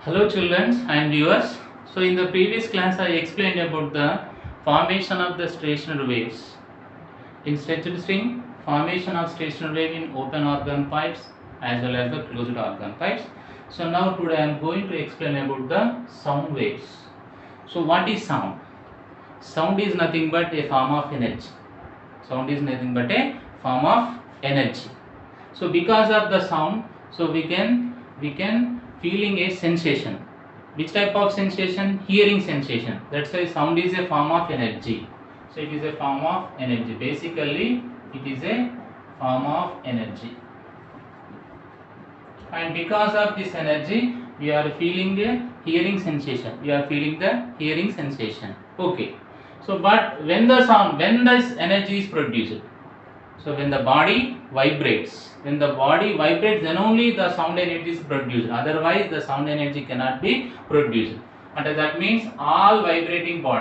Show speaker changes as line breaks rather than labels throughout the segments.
Hello children and viewers. So in the previous class I explained about the formation of the stationary waves. In stretched string, formation of stationary wave in open organ pipes as well as the closed organ pipes. So now today I am going to explain about the sound waves. So what is sound? Sound is nothing but a form of energy. Sound is nothing but a form of energy. So because of the sound, so we can feeling a sensation. Which type of sensation? Hearing sensation. That's why sound is a form of energy. So it is a form of energy. Basically, it is a form of energy. And because of this energy, we are feeling a hearing sensation. We are feeling the hearing sensation. Okay. So, but when this energy is produced, so when the body vibrates, then only the sound energy is produced. Otherwise, the sound energy cannot be produced. And that means all vibrating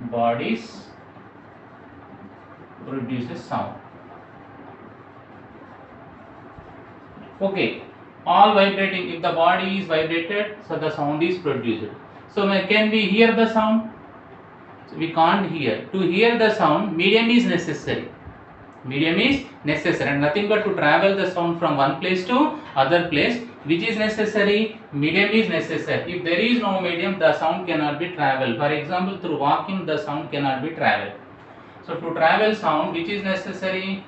bodies produces sound. Okay, all vibrating. If the body is vibrated, so the sound is produced. So can we hear the sound? So we can't hear. To hear the sound, medium is necessary. Medium is necessary, and nothing but to travel the sound from one place to other place. Which is necessary? Medium is necessary. If there is no medium, the sound cannot be traveled. For example, through walking, the sound cannot be traveled. So to travel sound, which is necessary?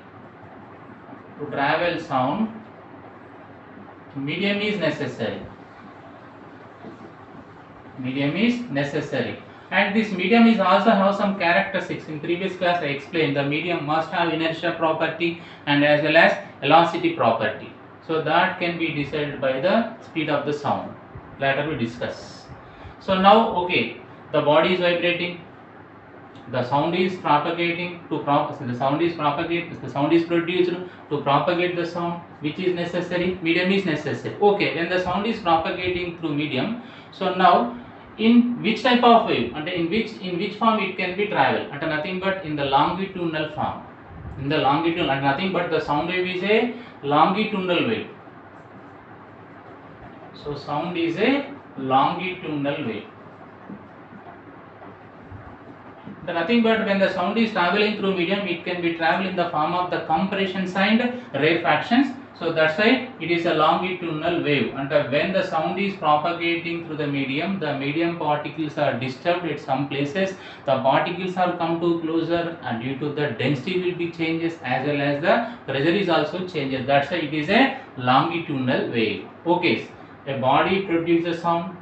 To travel sound, medium is necessary. Medium is necessary. And this medium is also have some characteristics. In previous class I explained the medium must have inertia property and as well as velocity property. So that can be decided by the speed of the sound. Later we discuss. So now okay, the body is vibrating, the sound is propagating the sound is produced to propagate the sound. Which is necessary? Medium is necessary. Okay, when the sound is propagating through medium, so now in which type of wave and in which form it can be travel, and nothing but in the longitudinal form. In the longitudinal, and nothing but the sound wave is a longitudinal wave. So sound is a longitudinal wave. Nothing but when the sound is traveling through medium, it can be travel in the form of the compressions and rarefactions. So that's why it is a longitudinal wave. And when the sound is propagating through the medium particles are disturbed at some places. The particles are come to closer, and due to the density will be changes as well as the pressure is also changes. That's why it is a longitudinal wave. Okay, a body produces sound.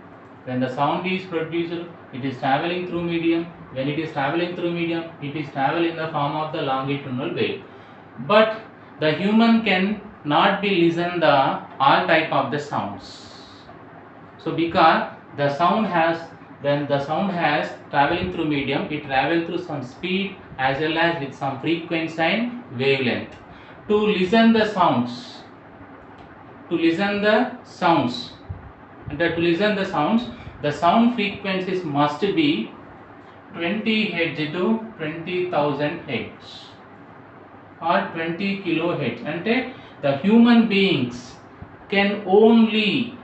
When the sound is produced, it is traveling through medium. When it is traveling through medium, it is traveling in the form of the longitudinal wave. But the human can not be listen the all type of the sounds. So because the sound has, when the sound has traveling through medium, it travel through some speed as well as with some frequency and wavelength. To listen the sounds, the sound frequencies must be 20 Hz to 20,000 Hz or 20 kilohertz. And the human beings can only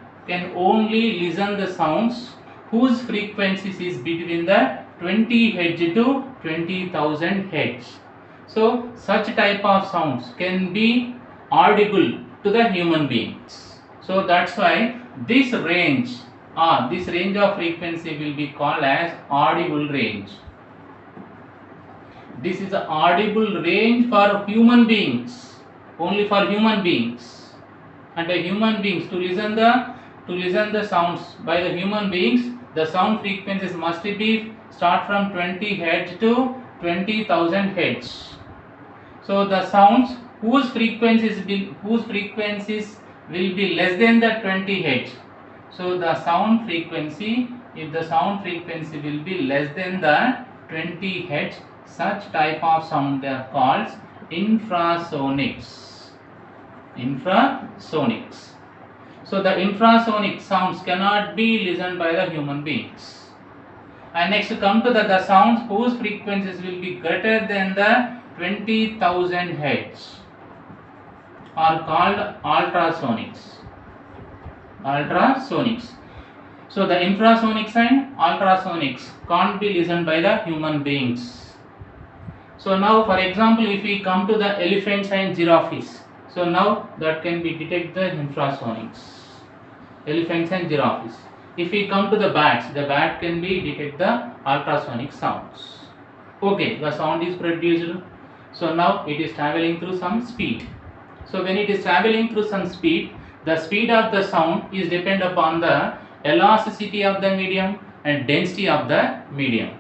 listen the sounds whose frequencies is between the 20 Hz to 20,000 Hz. So such type of sounds can be audible to the human beings. So that's why this range of frequency will be called as audible range. This is the audible range for human beings, only for human beings. And the human beings to listen the sounds by the human beings, the sound frequencies must be start from 20 Hz to 20,000 Hz. So the sounds whose frequencies will be less than the 20 Hz. So the sound frequency, if the sound frequency will be less than the 20 Hz, such type of sound they are called infrasonics. So the infrasonic sounds cannot be listened by the human beings. And next come to the sounds whose frequencies will be greater than the 20,000 Hz are called ultrasonics. ultrasonics. So the infrasonics and ultrasonics can't be listened by the human beings. So now for example, if we come to the elephants and giraffes, so now that can be detect the infrasonics, elephants and giraffes. If we come to the bat can be detect the ultrasonic sounds. Okay, the sound is produced. So now it is traveling through some speed. So when it is traveling through some speed, the speed of the sound is depend upon the elasticity of the medium and density of the medium.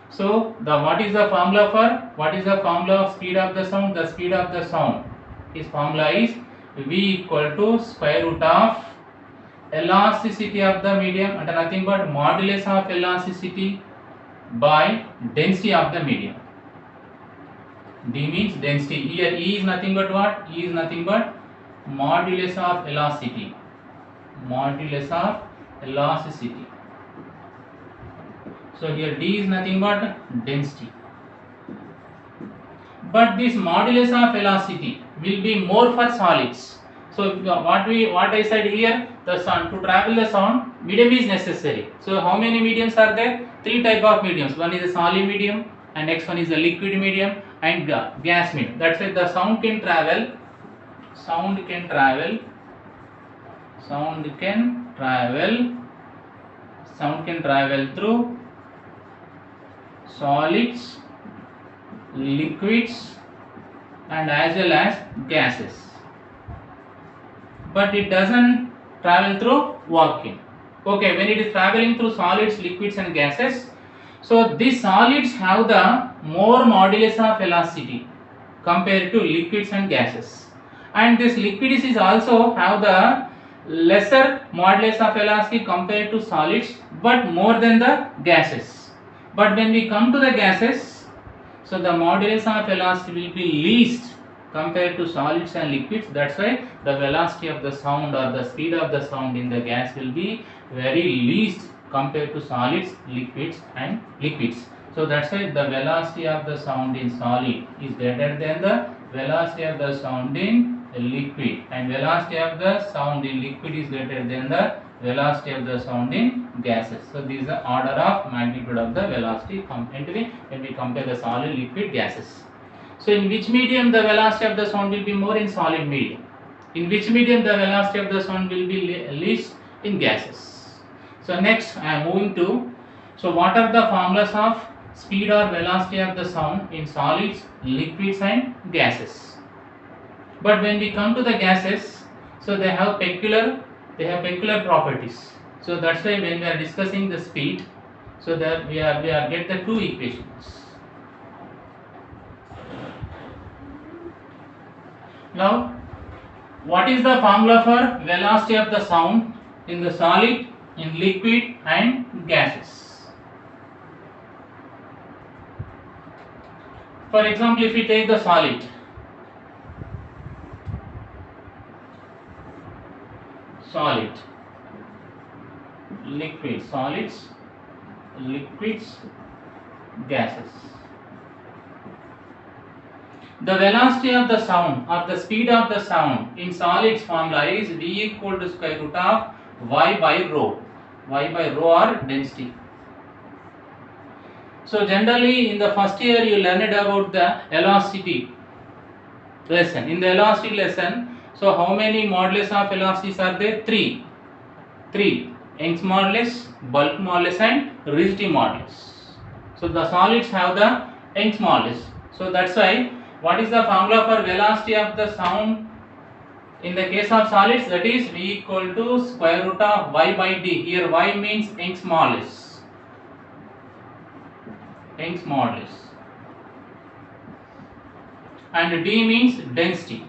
So the what is the formula of speed of the sound? The speed of the sound is formula is V equal to square root of elasticity of the medium and nothing but modulus of elasticity by density of the medium. D means density. Here E is nothing but what? E is nothing but modulus of elasticity. Modulus of elasticity. So here D is nothing but density. But this modulus of elasticity will be more for solids. So what I said here, the sound to travel the sound medium is necessary. So how many mediums are there? Three type of mediums. One is a solid medium, and next one is a liquid medium and gas medium. That's why the sound can travel. Sound can travel through solids, liquids and as well as gases, but it doesn't travel through vacuum. Okay, when it is traveling through solids, liquids and gases, so these solids have the more modulus of elasticity compared to liquids and gases, and this liquids is also have the lesser modulus of elasticity compared to solids but more than the gases. But when we come to the gases, so the modulus of elasticity will be least compared to solids and liquids. That's why the velocity of the sound or the speed of the sound in the gas will be very least compared to solids, liquids and liquids. So that's why the velocity of the sound in solid is greater than the velocity of the sound in liquid, and velocity of the sound in liquid is greater than the velocity of the sound in gases. So this is the order of magnitude of the velocity when we compare the solid, liquid, gases. So in which medium the velocity of the sound will be more? In solid medium. In which medium the velocity of the sound will be least? In gases. So next I am moving to, so what are the formulas of speed or velocity of the sound in solids, liquids and gases? But when we come to the gases, so they have peculiar properties. So that's why when we are discussing the speed, so that we are get the two equations. Now, what is the formula for velocity of the sound in the solid, in liquid and gases? For example, if we take the solid, liquid, solids, liquids, gases. The velocity of the sound or the speed of the sound in solids formula is V equal to square root of Y by rho. Y by rho or density. So generally in the first year you learned about the elasticity lesson. In the elasticity lesson, so how many modulus of velocities are there? Three. Young's modulus, bulk modulus and rigidity modulus. So the solids have the Young's modulus. So that's why what is the formula for velocity of the sound in the case of solids? That is V equal to square root of Y by D. Here Y means Young's modulus. Young's modulus. And D means density.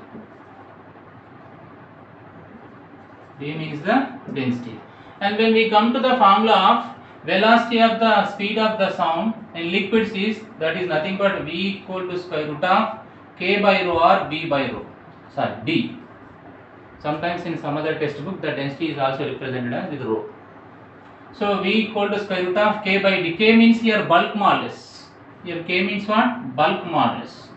D means the density. And when we come to the formula of velocity of the speed of the sound in liquids is, that is nothing but V equal to square root of K by rho or B by rho. Sorry, D. Sometimes in some other textbook the density is also represented as with rho. So V equal to square root of K by D. K means here bulk modulus. Here K means what? Bulk modulus.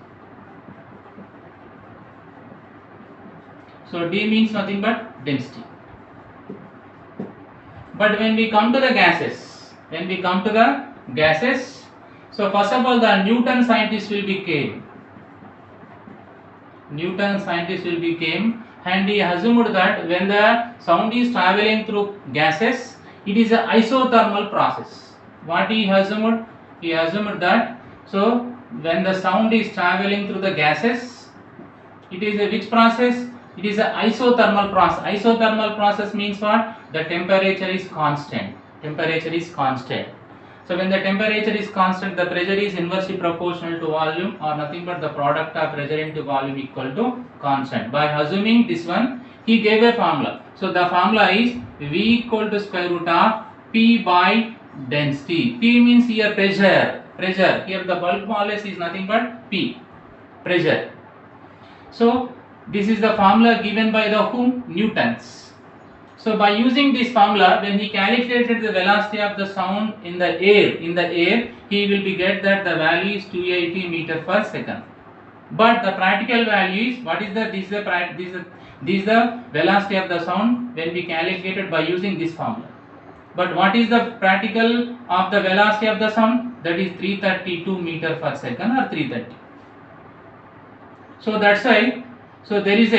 So D means nothing but density. But when we come to the gases, so first of all the Newton scientist will be came. And he assumed that when the sound is traveling through gases, it is an isothermal process. What he assumed? He assumed that so when the sound is traveling through the gases, it is a which process? It is an isothermal process. Isothermal process means what? The temperature is constant. So when the temperature is constant, the pressure is inversely proportional to volume, or nothing but the product of pressure into volume equal to constant. By assuming this one, he gave a formula. So the formula is V equal to square root of P by density. P means here pressure. Here the bulk modulus is nothing but P, pressure. So this is the formula given by the whom? Newtons. So by using this formula, when he calculated the velocity of the sound in the air, he will be get that the value is 280 meter per second. But the practical value is what is the this is the velocity of the sound when we calculated by using this formula. But what is the practical of the velocity of the sound? That is 332 meter per second or 330. So that's why. So there is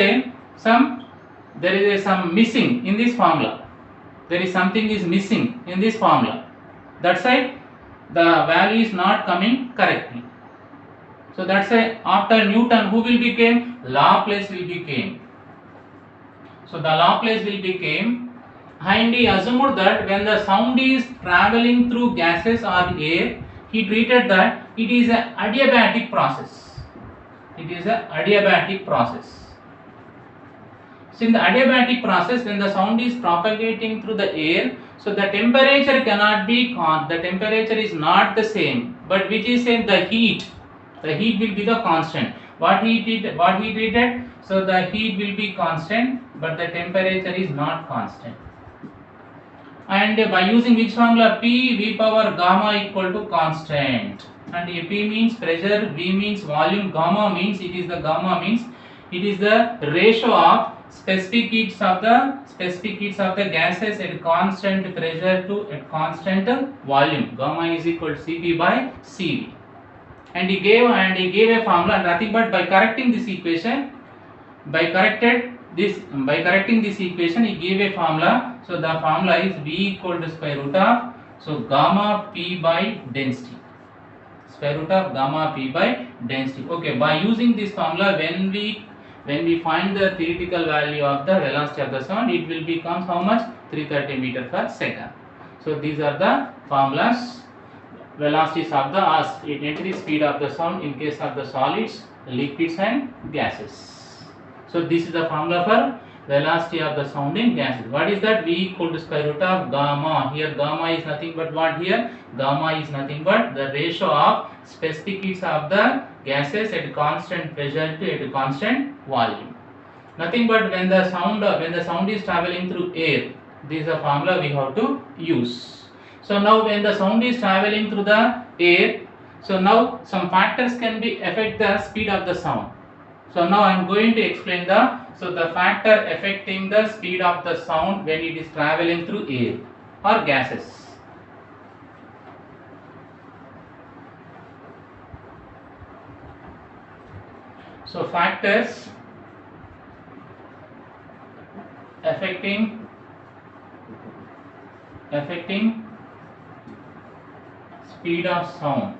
some missing in this formula. There is something is missing in this formula. That's why the value is not coming correctly. So that's why after Newton, who will become? Laplace will become. So the Laplace will become, and he assumed that when the sound is traveling through gases or air, he treated that it is an adiabatic process. So in the adiabatic process, when the sound is propagating through the air, so the temperature cannot be the temperature is not the same, but which is same? The heat will be the constant. What he treated? So the heat will be constant, but the temperature is not constant. And by using which formula? P V power gamma equal to constant. And P means pressure, V means volume, gamma means it is the ratio of specific heats of the gases at constant pressure to at constant volume. Gamma is equal to Cp by Cv. And he gave a formula, and nothing but by correcting this equation, he gave a formula. So the formula is V equal to square root of gamma P by density. Square root of gamma P by density. Okay, by using this formula, when we find the theoretical value of the velocity of the sound, it will become how much? 330 meter per second. So these are the formulas. Velocities of the entry speed of the sound in case of the solids, liquids and gases. So this is the formula for velocity of the sound in gases. What is that? V equal to square root of gamma. Here gamma is nothing but what? Here gamma is nothing but the ratio of specific heats of the gases at constant pressure to at constant volume. Nothing but when the sound is traveling through air, this is the formula we have to use. So now when the sound is traveling through the air, so now some factors can be affect the speed of the sound. So now I am going to explain the factor affecting the speed of the sound when it is traveling through air or gases. So factors affecting speed of sound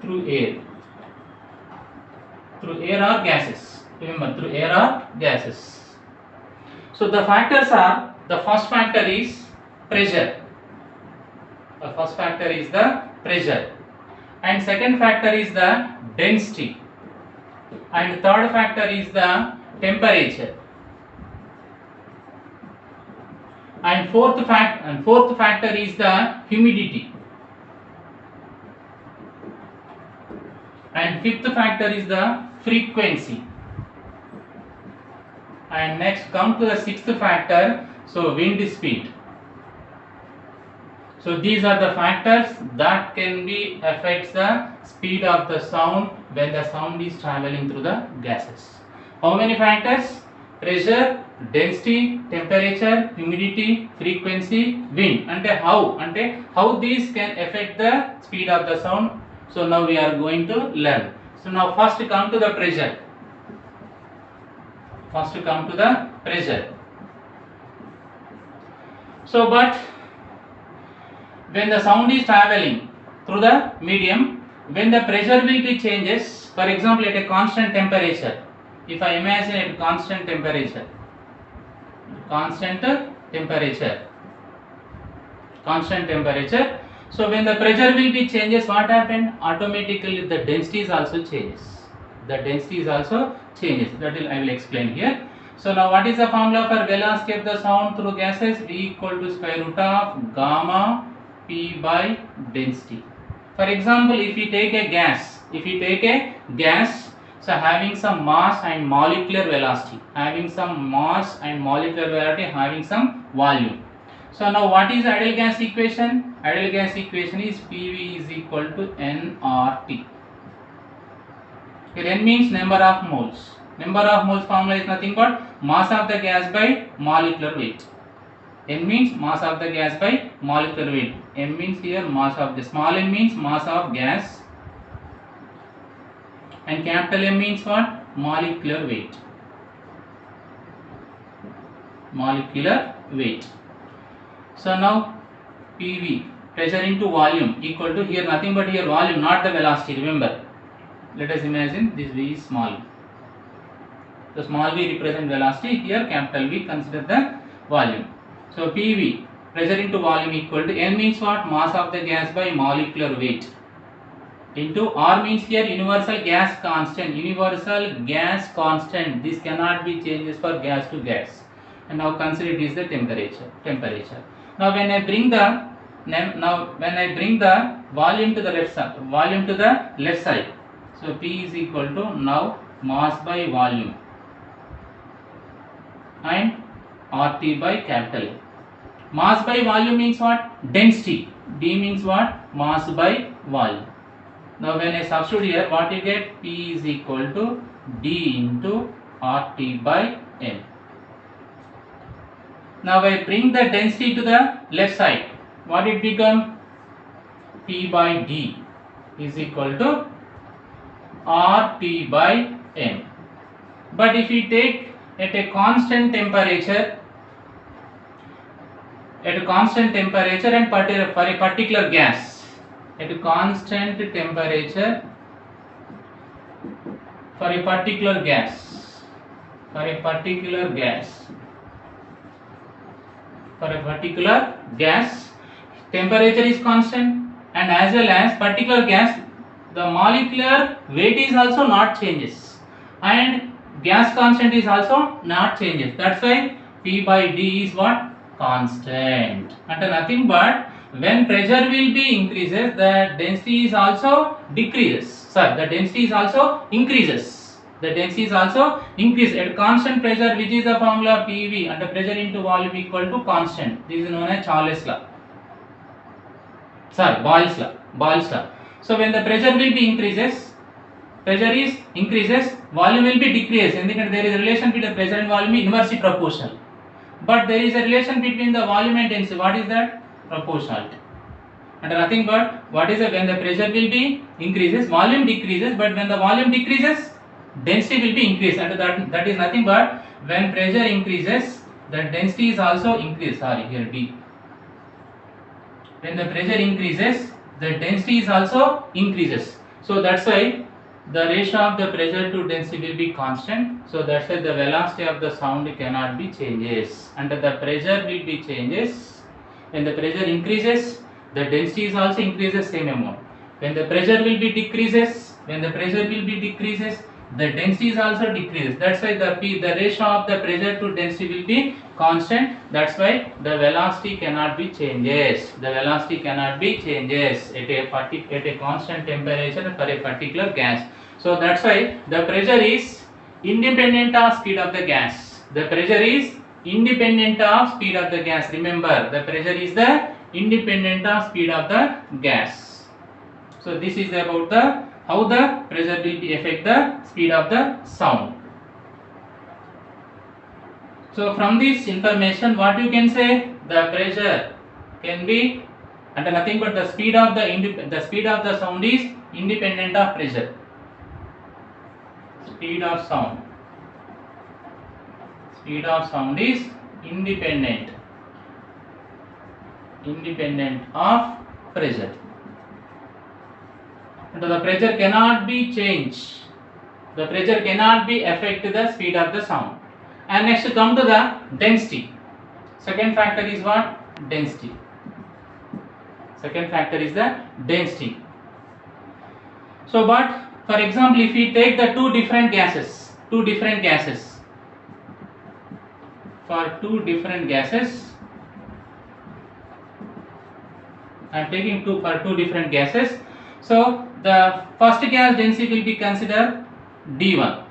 through air or gases. Remember, through air or gases. So the factors are, the first factor is pressure. And second factor is the density. And third factor is the temperature. And fourth factor is the humidity. And fifth factor is the frequency. And next come to the sixth factor, so wind speed. So these are the factors that can be affects the speed of the sound when the sound is traveling through the gases. How many factors? Pressure, density, temperature, humidity, frequency, wind. How these can affect the speed of the sound. So now we are going to learn. So now first come to the pressure. So but when the sound is traveling through the medium, when the pressure will be changes, for example at a constant temperature, if I imagine at constant temperature, so when the pressure will be changes, what happened? Automatically the density is also changes. That I will explain here. So now what is the formula for velocity of the sound through gases? V equal to square root of gamma P by density. For example, if you take a gas, so having some mass and molecular velocity, having some volume. So now what is ideal gas equation? Ideal gas equation is PV is equal to nRT. Here n means number of moles. Number of moles formula is nothing but mass of the gas by molecular weight. N means mass of the gas by molecular weight. M means here mass of the, small m means mass of gas, and capital M means what? Molecular weight. So now PV, pressure into volume, equal to, here nothing but here volume, not the velocity. Remember, let us imagine this V is small. So small v represent velocity, here capital V consider the volume. So PV, pressure into volume, equal to N means what? Mass of the gas by molecular weight, into R means here universal gas constant. This cannot be changes for gas to gas. And now consider it is the temperature. Now when I bring the volume to the left side, so P is equal to now mass by volume and RT by capital A. Mass by volume means what? Density. D means what? Mass by volume. Now when I substitute here, what you get? P is equal to D into RT by M. Now I bring the density to the left side. What it become? P by D is equal to RT by M. But if we take at a constant temperature and for a particular gas, at a constant temperature for a particular gas, temperature is constant, and as well as particular gas, the molecular weight is also not changes, and gas constant is also not changes. That's why P by D is what? Constant. And nothing but when pressure will be increases, the density is also decreases. The density is also increases. At constant pressure, which is the formula PV, and the pressure into volume equal to constant. This is known as Boyle's law. So when the pressure will be increases, volume will be decreased. And there is a relation between the pressure and volume inversely proportional. But there is a relation between the volume and density. What is that? Proportionality. And nothing but what is it? When the pressure will be increases, volume decreases, but when the volume decreases, density will be increased. And that is nothing but when pressure increases, the density is also increased. Here D. When the pressure increases, the density is also increases. So that's why the ratio of the pressure to density will be constant. So that's why the velocity of the sound cannot be changes. And the pressure will be changes. When the pressure increases, the density is also increases same amount. When the pressure will be decreases, the density is also decreases. That's why the ratio of the pressure to density will be constant. That's why the velocity cannot be changes. At a constant temperature for a particular gas. So that's why the pressure is independent of speed of the gas. Remember, the pressure is the independent of speed of the gas. So this is about how the pressure will be affect the speed of the sound. So from this information, what you can say, the pressure can be and nothing but the speed of the sound is independent of pressure. Speed of sound is independent of pressure. And the pressure cannot be changed. The pressure cannot be affect the speed of the sound. And next come to the density. Second factor is what? Density. Second factor is the density. So, but for example, if we take the two different gases, for two different gases, I am taking for two different gases. So, the first gas density will be considered D1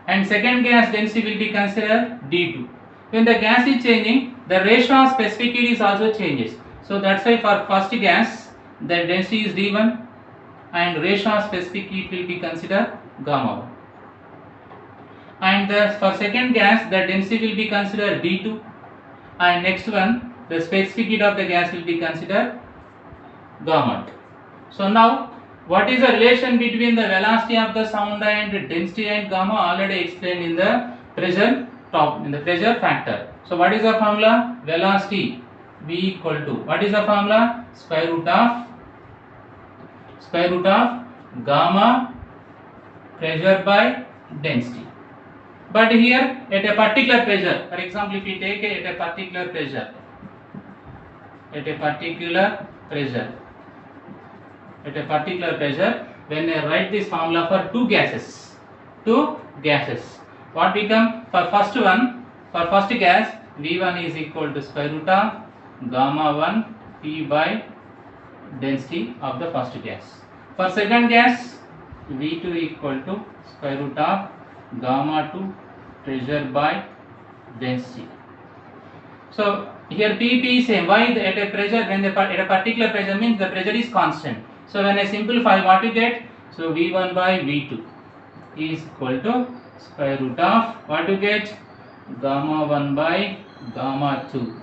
and second gas density will be considered D2. When the gas is changing, the ratio of specific heat is also changes. So that's why for first gas the density is D1 and ratio of specific heat will be considered gamma 1. And for second gas the density will be considered D2 and next one the specific heat of the gas will be considered gamma 2. So now what is the relation between the velocity of the sound and density and gamma? Already explained in the pressure factor. So what is the formula? Velocity V equal to, what is the formula? Square root of gamma pressure by density. But here at a particular pressure, for example, if we take at a particular pressure, when I write this formula for two gases, what become? For first gas, V1 is equal to square root of gamma 1 P by density of the first gas. For second gas, V2 equal to square root of gamma 2 pressure by density. So here PP is same. Why at a pressure, when at a particular pressure means the pressure is constant. So when I simplify, what you get? So V1 by V2 is equal to square root of, what you get? Gamma 1 by gamma 2.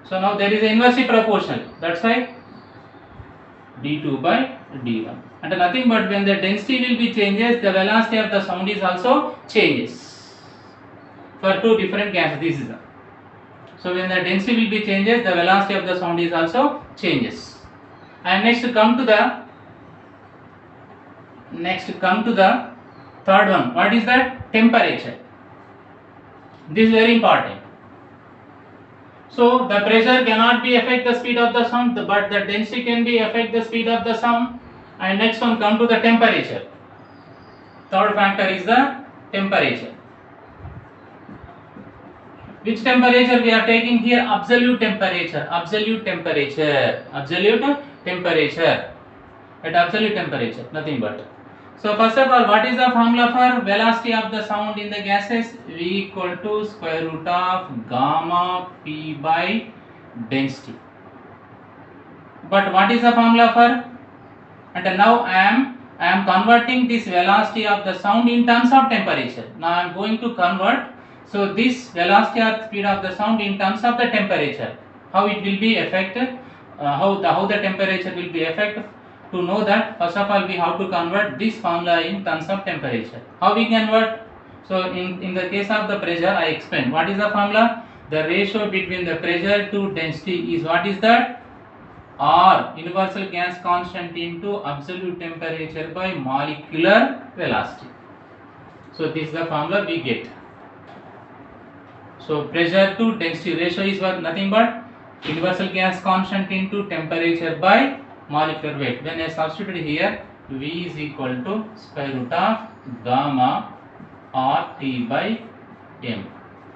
So now there is inversely proportional. That's why D2 by D1. And nothing but when the density will be changes, the velocity of the sound is also changes. For two different gases, this is. So when the density will be changes, the velocity of the sound is also changes. And next come to the third one. What is that? Temperature. This is very important. So the pressure cannot be affect the speed of the sound, but the density can be affect the speed of the sound. And next one come to the temperature. Third factor is the temperature. Which temperature we are taking here? Absolute temperature. At absolute temperature, nothing but. So first of all, what is the formula for velocity of the sound in the gases? V equal to square root of gamma P by density. But what is the formula for? And now I am converting this velocity of the sound in terms of temperature. Now I am going to convert. So this velocity or speed of the sound in terms of the temperature. How it will be affected? How the temperature will be affected? To know that, first of all we have to convert this formula in terms of temperature. How we convert? So in the case of the pressure, I explained what is the formula. The ratio between the pressure to density is, what is that? R, universal gas constant, into absolute temperature by molecular velocity. So this is the formula we get. So pressure to density ratio is nothing but universal gas constant into temperature by molecular weight. When I substitute here, V is equal to square root of gamma RT by M.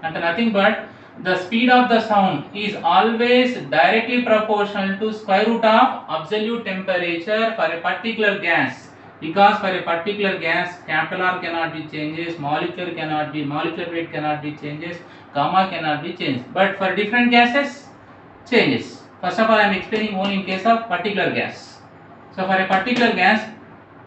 And nothing but the speed of the sound is always directly proportional to square root of absolute temperature for a particular gas. Because for a particular gas, capital R cannot be changes, molecular weight cannot be changes, gamma cannot be changed. But for different gases, changes. First of all, I am explaining only in case of particular gas. So for a particular gas,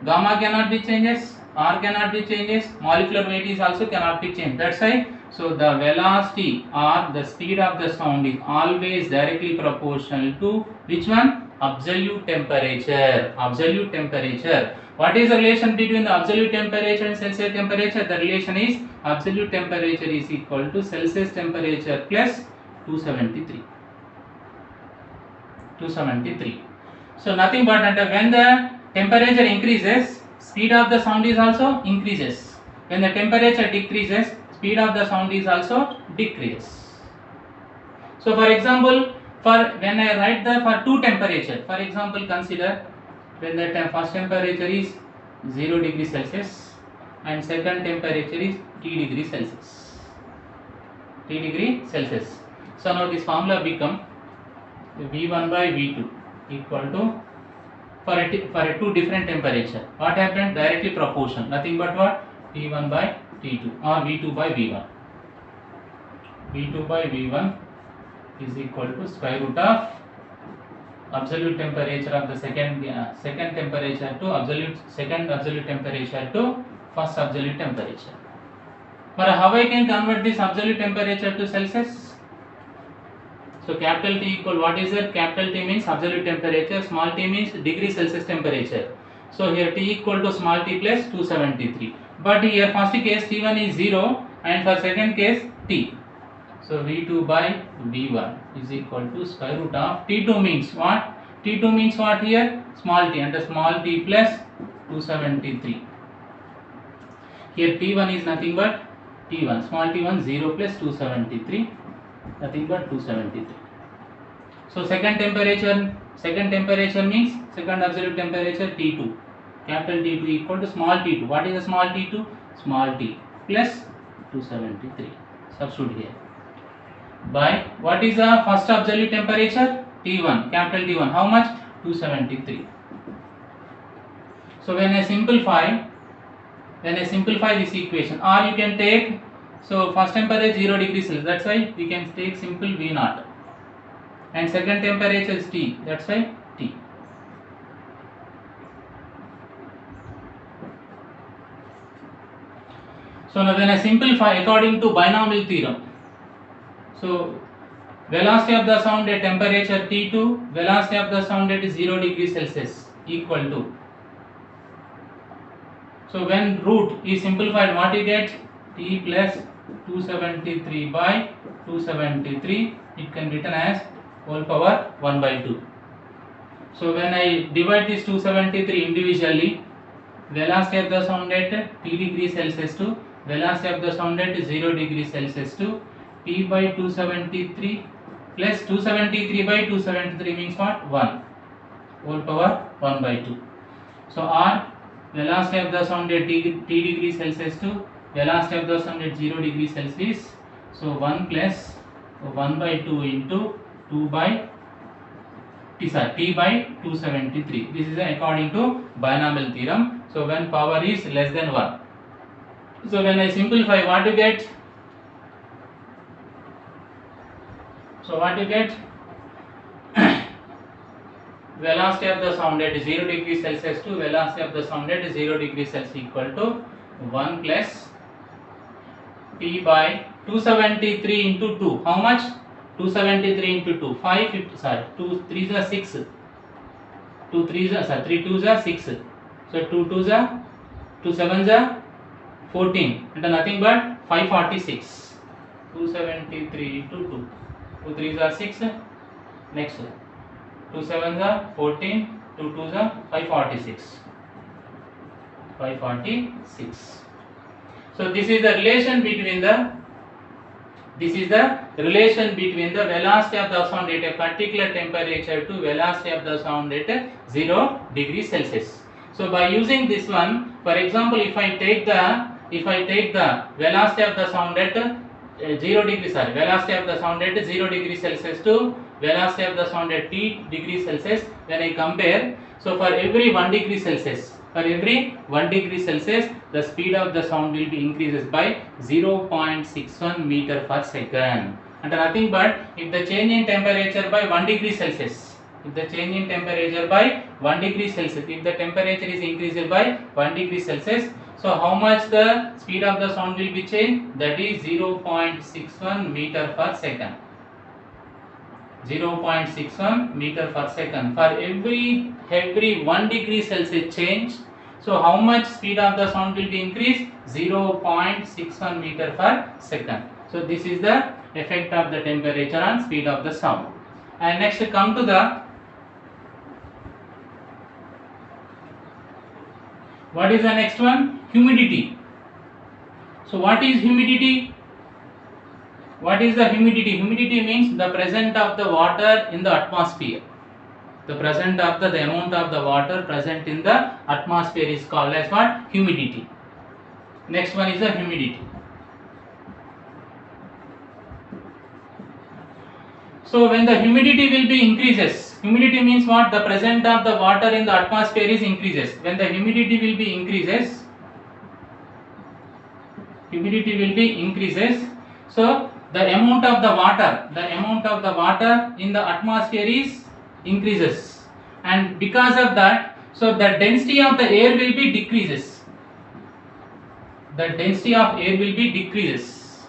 gamma cannot be changes, R cannot be changes, molecular weight is also cannot be changed. That's why, so the velocity or the speed of the sound is always directly proportional to which one? Absolute temperature. Absolute temperature. What is the relation between the absolute temperature and Celsius temperature? The relation is absolute temperature is equal to Celsius temperature plus 273. 273. So nothing but when the temperature increases, speed of the sound is also increases. When the temperature decreases, speed of the sound is also decreases. So for example, for when I write the for two temperature, for example, consider when the first temperature is 0 degree Celsius and second temperature is T degree Celsius. T degree Celsius. So now this formula become V1 by V2 equal to for a two different temperature. What happened? Directly proportional. Nothing but what? T1 by T2 or V2 by V1. V2 by V1 is equal to square root of absolute temperature of the second temperature to second absolute temperature to first absolute temperature. But how I can convert this absolute temperature to Celsius? So capital T equal what is that? Capital T means absolute temperature, small t means degree Celsius temperature. So here T equal to small t plus 273. But here first case T1 is 0 and for second case T. So V2 by V1 is equal to square root of T2 means what? T2 means what here? Small t, and small t plus 273. Here T1 is nothing but T1, small t1 0 plus 273, nothing but 273. So second temperature means second absolute temperature T2, capital T2 equal to small t2. What is the small t2? Small t plus 273. Substitute here. By what is the first absolute temperature? T1, capital T1. How much? 273. So when I simplify this equation, or you can take, so first temperature 0 degrees Celsius, that's why we can take simple V0, and second temperature is T, that's why T. So now when I simplify according to binomial theorem, so velocity of the sound at temperature T2, velocity of the sound at 0 degrees Celsius equal to, so when root is simplified, what you get? T plus 273 by 273, it can be written as whole power 1 by 2. So when I divide this 273 individually, velocity of the sound at T degree Celsius to velocity of the sound at 0 degree Celsius to T by 273 plus 273 by 273 means what? 1 whole power 1 by 2. So R, velocity of the sound at T degree Celsius to velocity of the sound at 0 degree Celsius. So 1 plus 1 by 2 into 2 by T by 273. This is according to binomial theorem. So when power is less than 1. So when I simplify, what you get? So what you get? Velocity of the sound at 0 degree Celsius to velocity of the sound at 0 degree Celsius equal to 1 plus T by 273 into 2. How much? 273 into 2. 550. Sorry. 2 3s are 6. 2 3s are sorry. 3 2s are 6. So 2 2s are 2 7s are 14. And nothing but 546. 273 into 2. 2 3s are 6. Next. 2 7s are 14. 2 2s are 546. 546. So this is the relation between the velocity of the sound at a particular temperature to velocity of the sound at 0 degree Celsius. So by using this one, for example, if I take the velocity of the sound at 0 degree velocity of the sound at 0 degree Celsius to velocity of the sound at T degree Celsius, when I compare, so for every 1 degree Celsius, the speed of the sound will be increases by 0.61 meter per second. And nothing but if the change in temperature by 1 degree Celsius, if the temperature is increased by 1 degree Celsius, So how much the speed of the sound will be changed? That is 0.61 meter per second. 0.61 meter per second for every 1 degree Celsius change. So how much speed of the sound will be increased? 0.61 meter per second. So this is the effect of the temperature on speed of the sound. And next come to the what is the next one? Humidity. So what is humidity? What is the humidity? Humidity means the presence of the water in the atmosphere. The presence of the amount of the water present in the atmosphere is called as what? Humidity. Next one is the humidity. So when the humidity will be increases, humidity means what? The presence of the water in the atmosphere is increases. When the humidity will be increases, so the amount of the water in the atmosphere is increases, and because of that, so the density of the air will be decreases. The density of air will be decreases.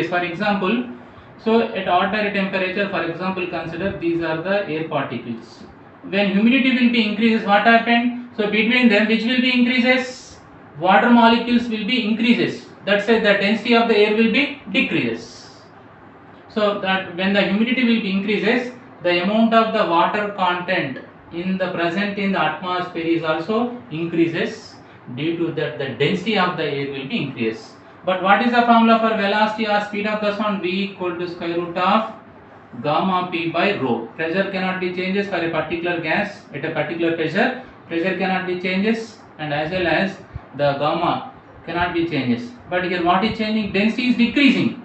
For example, so at ordinary temperature, for example, consider these are the air particles. When humidity will be increases, what happened? So between them, which will be increases? Water molecules will be increases. That's why the density of the air will be decreases. So that when the humidity will be increases, the amount of the water content in the present in the atmosphere is also increases. Due to that, the density of the air will be increased. But what is the formula for velocity or speed of the sound? V equal to square root of gamma p by rho. Pressure cannot be changes for a particular gas at a particular pressure. Pressure cannot be changes, and as well as the gamma cannot be changes. But here what is changing? Density is decreasing.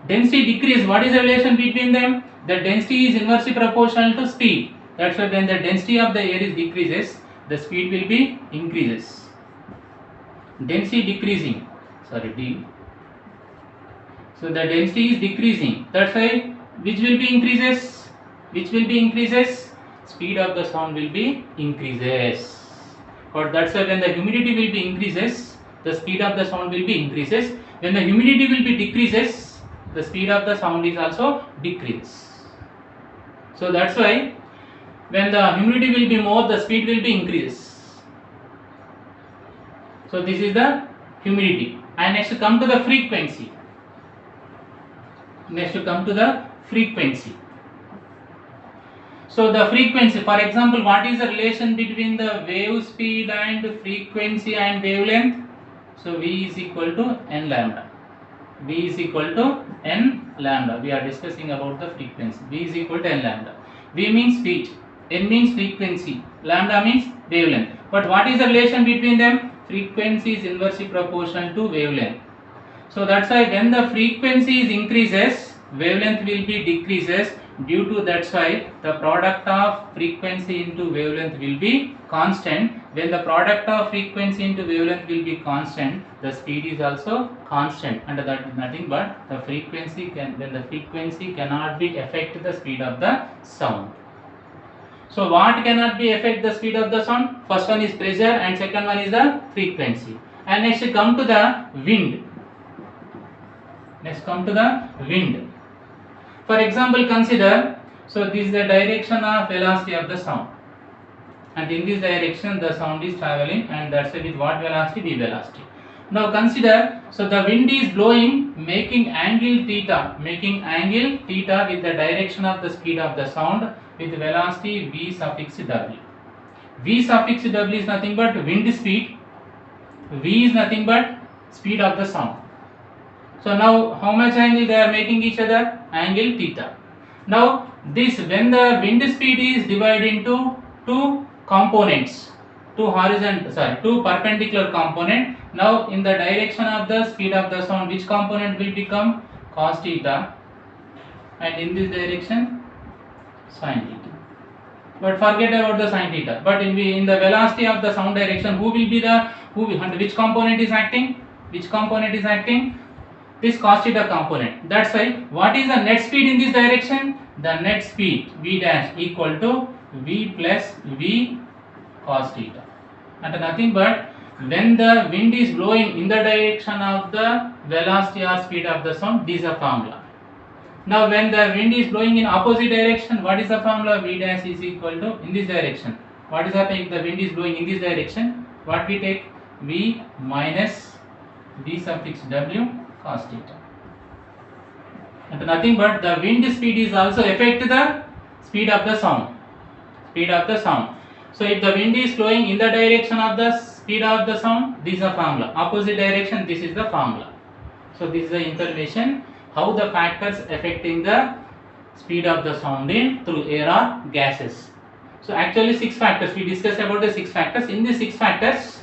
Density decrease. What is the relation between them? The density is inversely proportional to speed. That's why when the density of the air is decreases, the speed will be increases. Density decreasing. Sorry, D. So the density is decreasing. That's why which will be increases? Speed of the sound will be increases. But that's why when the humidity will be increases, the speed of the sound will be increases. When the humidity will be decreases, the speed of the sound is also decreases. So that's why when the humidity will be more, the speed will be increases. So this is the humidity. And next come to the frequency. So the frequency, for example, what is the relation between the wave speed and frequency and wavelength? So V is equal to n lambda. We are discussing about the frequency. V is equal to n lambda. V means speed, n means frequency, lambda means wavelength. But what is the relation between them? Frequency is inversely proportional to wavelength. So that's why when the frequency is increases, wavelength will be decreases. Due to that's why the product of frequency into wavelength will be constant. When the product of frequency into wavelength will be constant, the speed is also constant. And that is nothing but the frequency cannot be affect the speed of the sound. So what cannot be affect the speed of the sound? First one is pressure and second one is the frequency. And next come to the wind. For example, consider, so this is the direction of velocity of the sound, and in this direction the sound is traveling, and that's with what velocity? V velocity. Now consider, so the wind is blowing, making angle theta with the direction of the speed of the sound with velocity V suffix W. V suffix W is nothing but wind speed, V is nothing but speed of the sound. So now how much angle they are making each other? Angle theta. Now this, when the wind speed is divided into two components, two perpendicular component. Now in the direction of the speed of the sound, which component will become? Cos theta, and in this direction sin theta. But forget about the sin theta. But in the velocity of the sound direction, which component is acting? This cos theta component. That's why what is the net speed in this direction? The net speed V dash equal to V plus V cos theta. and nothing but when the wind is blowing in the direction of the velocity or speed of the sound, this is a formula. Now when the wind is blowing in opposite direction, what is the formula? V dash is equal to, in this direction, what is happening if the wind is blowing in this direction? What we take? V minus V suffix W cos theta. And nothing but the wind speed is also affect the speed of the sound. Speed of the sound. So if the wind is flowing in the direction of the speed of the sound, this is the formula. Opposite direction, this is the formula. So this is the information how the factors affecting the speed of the sound in through air or gases. So actually 6 factors, we discussed about the 6 factors. In the 6 factors,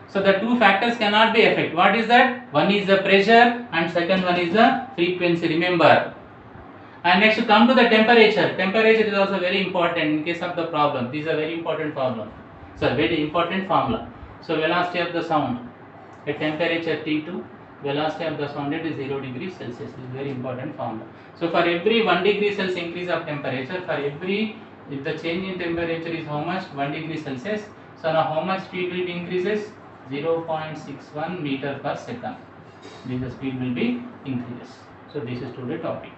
so the 2 factors cannot be affected. What is that? One is the pressure and second one is the frequency, remember. And next come to the temperature. Temperature is also very important in case of the problem. This is a very important problem. So very important formula. So velocity of the sound at temperature T2, velocity of the sound at 0 degrees Celsius. This is very important formula. So for every 1 degree Celsius increase of temperature, for every, if the change in temperature is how much? 1 degree Celsius. So now how much speed will be increases? 0.61 meter per second. This speed will be increases. So this is today topic.